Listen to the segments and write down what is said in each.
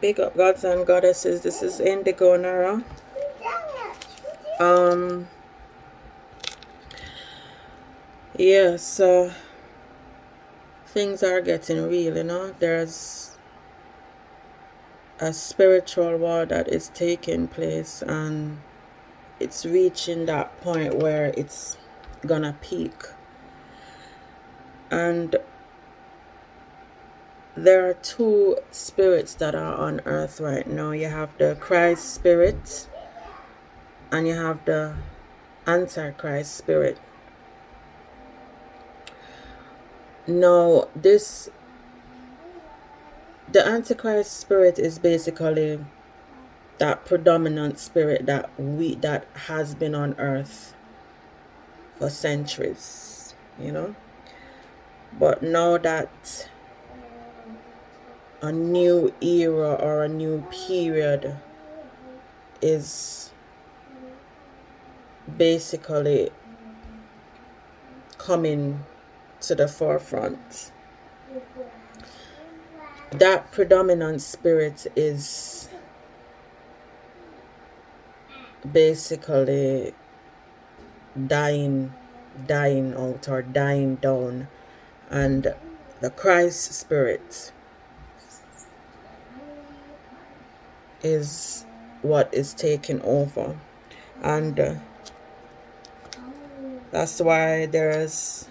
Big up gods and goddesses. This is Indigo Nara. Yeah, so things are getting real, There's a spiritual war that is taking place, and it's reaching that point where it's gonna peak. And there are two spirits that are on earth right now. You have the Christ spirit and you have the Antichrist spirit. Now, the Antichrist spirit is basically that predominant spirit that has been on earth for centuries, But now that a new era or a new period is basically coming to the forefront, that predominant spirit is basically dying out or dying down, and the Christ spirit is what is taking over. And that's why there's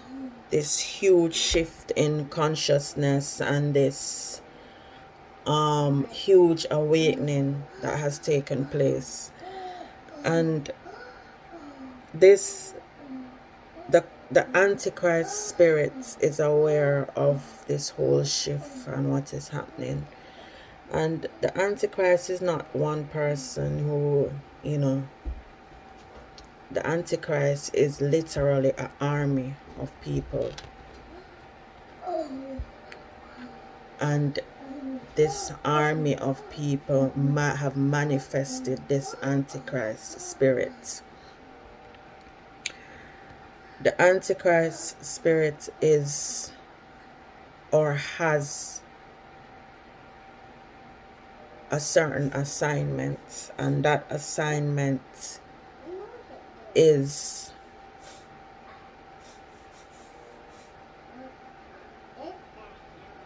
this huge shift in consciousness and this huge awakening that has taken place. And the Antichrist spirit is aware of this whole shift and what is happening. And the Antichrist is not one person who, the Antichrist is literally an army of people. And this army of people might have manifested this Antichrist spirit. The Antichrist spirit is or has a certain assignment, and that assignment is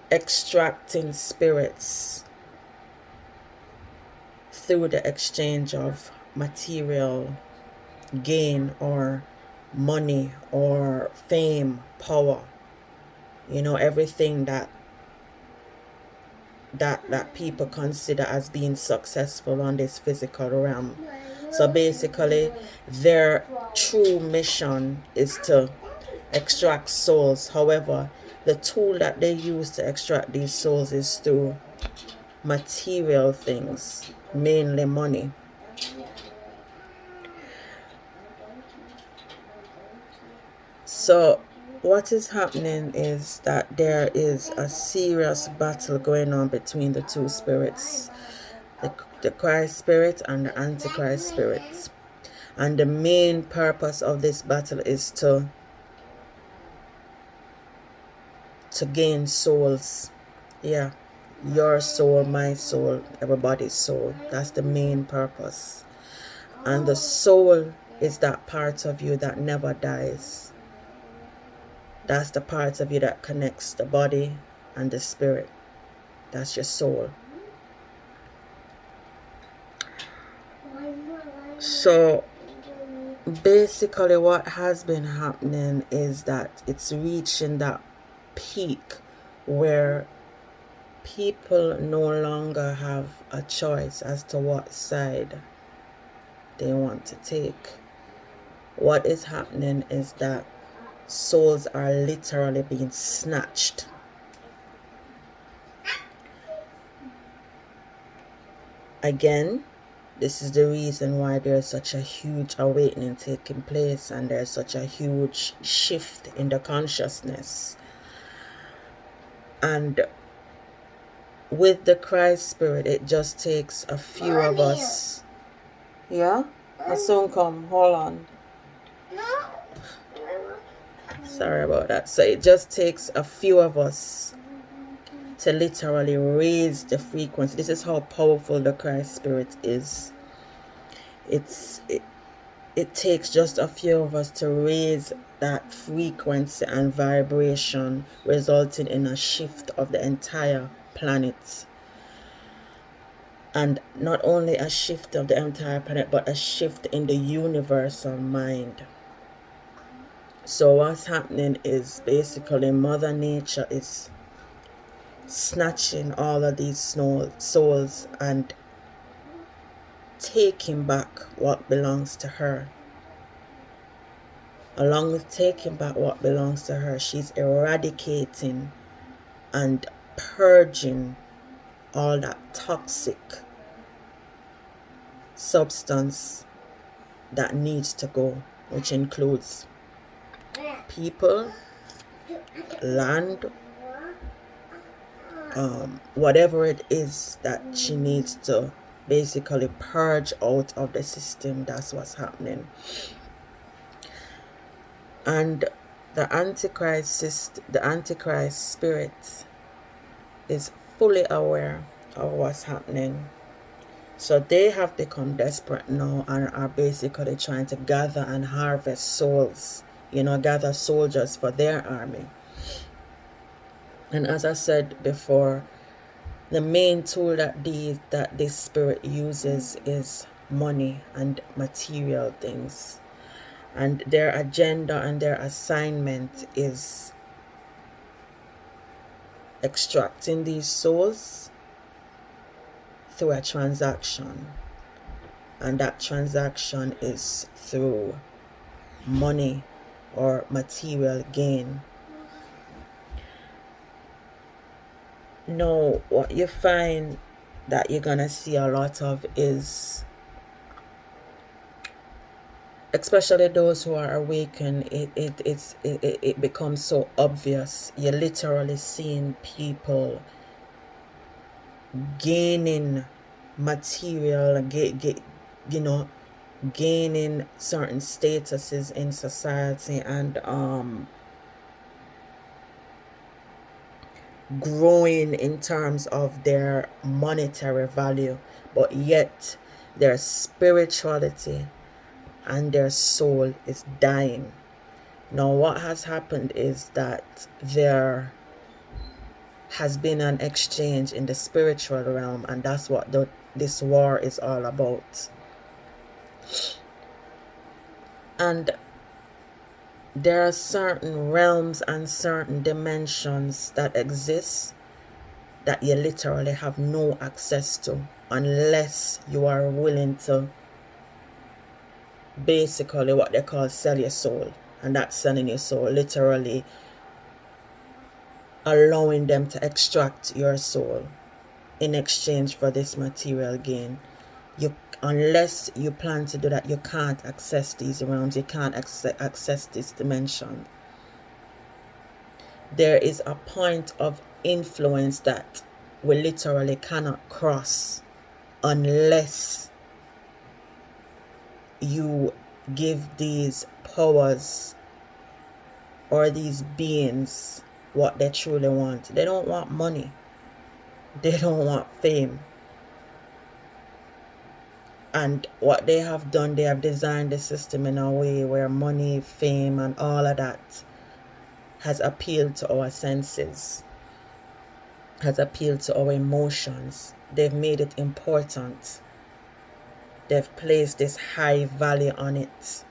extracting spirits through the exchange of material gain or money or fame, power, everything that people consider as being successful on this physical realm. So basically their true mission is to extract souls. However, the tool that they use to extract these souls is through material things, mainly money. So what is happening is that there is a serious battle going on between the two spirits, the Christ spirit and the Antichrist spirit. And the main purpose of this battle is to gain souls. Yeah, your soul, my soul, everybody's soul. That's the main purpose. And the soul is that part of you that never dies. That's the part of you that connects the body and the spirit. That's your soul. So basically what has been happening is that it's reaching that peak where people no longer have a choice as to what side they want to take. What is happening is that souls are literally being snatched. Again, this is the reason why there's such a huge awakening taking place and there's such a huge shift in the consciousness. And with the Christ spirit, it just takes a few of us. Yeah? I'll soon come. Hold on. Sorry about that. So it just takes a few of us to literally raise the frequency. This is how powerful the Christ Spirit is. It takes just a few of us to raise that frequency and vibration, resulting in a shift of the entire planet. And not only a shift of the entire planet, but a shift in the universal mind. So what's happening is basically Mother Nature is snatching all of these souls and taking back what belongs to her. Along with taking back what belongs to her, she's eradicating and purging all that toxic substance that needs to go, which includes people, land, whatever it is that she needs to basically purge out of the system. That's what's happening. And the Antichrist spirit is fully aware of what's happening. So they have become desperate now and are basically trying to gather and harvest souls, gather soldiers for their army. And as I said before, the main tool that this spirit uses is money and material things. And their agenda and their assignment is extracting these souls through a transaction. And that transaction is through money or material gain. Now, what you find that you're gonna see a lot of is, especially those who are awakened, it becomes so obvious. You're literally seeing people gaining material, gaining certain statuses in society, and growing in terms of their monetary value, but yet their spirituality and their soul is dying. Now, what has happened is that there has been an exchange in the spiritual realm, and that's what this war is all about. And there are certain realms and certain dimensions that exist that you literally have no access to unless you are willing to basically what they call sell your soul. And that's selling your soul, literally allowing them to extract your soul in exchange for this material gain. Unless you plan to do that, you can't access these realms, you can't access this dimension. There is a point of influence that we literally cannot cross unless you give these powers or these beings what they truly want. They don't want money. They don't want fame. And what they have done, they have designed the system in a way where money, fame, and all of that has appealed to our senses, has appealed to our emotions. They've made it important. They've placed this high value on it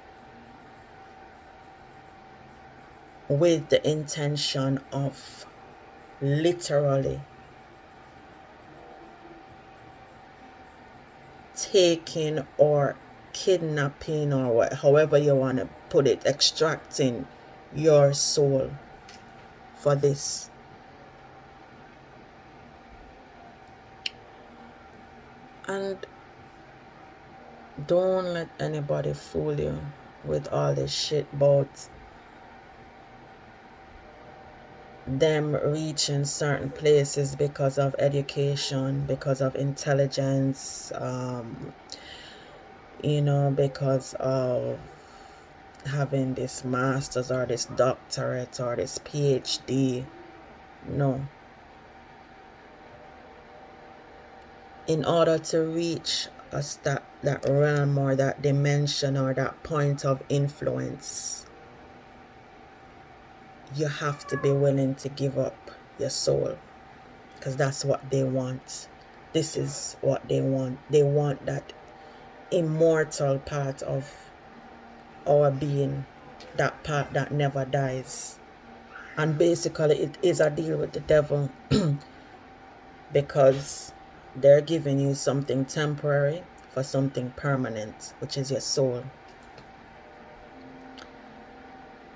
with the intention of literally taking or kidnapping, or however you want to put it, extracting your soul for this. And don't let anybody fool you with all this shit about them reaching certain places because of education, because of intelligence, because of having this master's or this doctorate or this PhD. No. in order to reach us that realm or that dimension or that point of influence, you have to be willing to give up your soul, because that's what they want. This is what they want. They want that immortal part of our being, that part that never dies. And basically it is a deal with the devil because they're giving you something temporary for something permanent, which is your soul.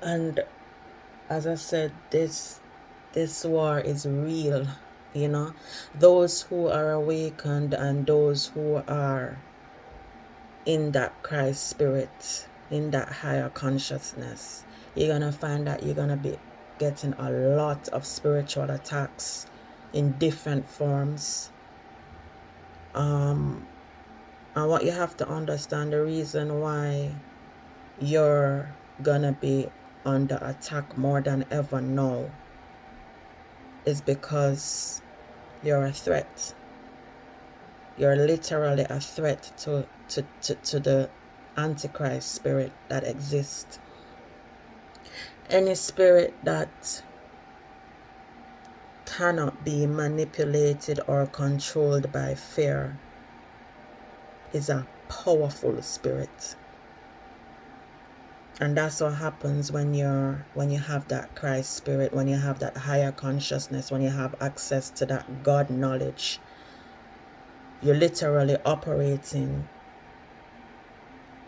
And as I said, this war is real, you know. Those who are awakened and those who are in that Christ spirit, in that higher consciousness, you're gonna find that you're gonna be getting a lot of spiritual attacks in different forms. And what you have to understand, the reason why you're gonna be under attack more than ever now is because you're a threat. You're literally a threat to the Antichrist spirit that exists. Any spirit that cannot be manipulated or controlled by fear is a powerful spirit. And that's what happens when you have that Christ spirit, when you have that higher consciousness, when you have access to that God knowledge. You're literally operating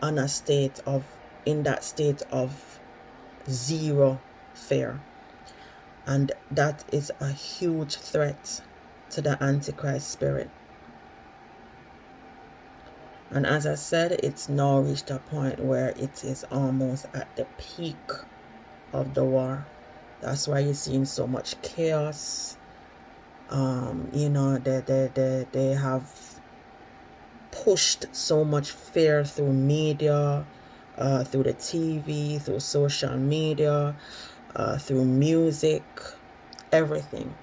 in that state of zero fear. And that is a huge threat to the Antichrist spirit. And as I said, it's now reached a point where it is almost at the peak of the war. That's why you're seeing so much chaos. You know, they have pushed so much fear through media, through the TV, through social media, through music, everything.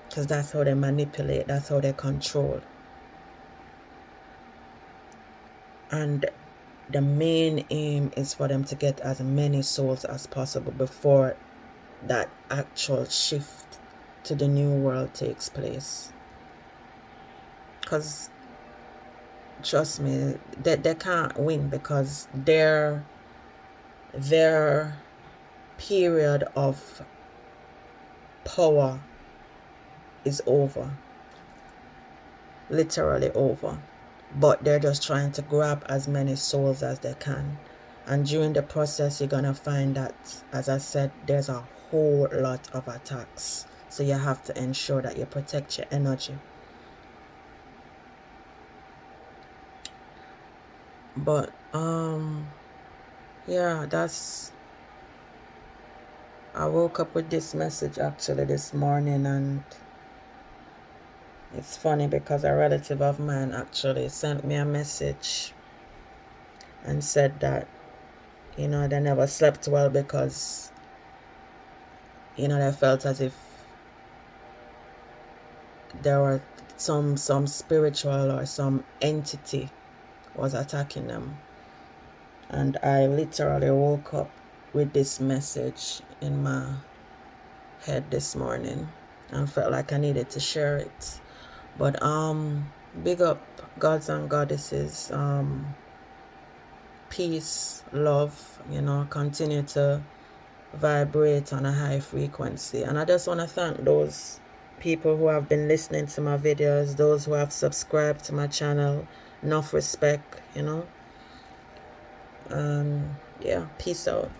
Because that's how they manipulate, that's how they control. And the main aim is for them to get as many souls as possible before that actual shift to the new world takes place. Because trust me, they can't win, because their period of power is over, literally over. But they're just trying to grab as many souls as they can. And during the process, you're gonna find that, as I said, there's a whole lot of attacks. So you have to ensure that you protect your energy. But yeah, I woke up with this message actually this morning, and it's funny because a relative of mine actually sent me a message and said that, you know, they never slept well because, you know, they felt as if there were some spiritual or some entity was attacking them. And I literally woke up with this message in my head this morning and felt like I needed to share it. But big up gods and goddesses, peace, love, you know, continue to vibrate on a high frequency. And I just want to thank those people who have been listening to my videos, those who have subscribed to my channel. Enough respect, you know. Yeah, peace out.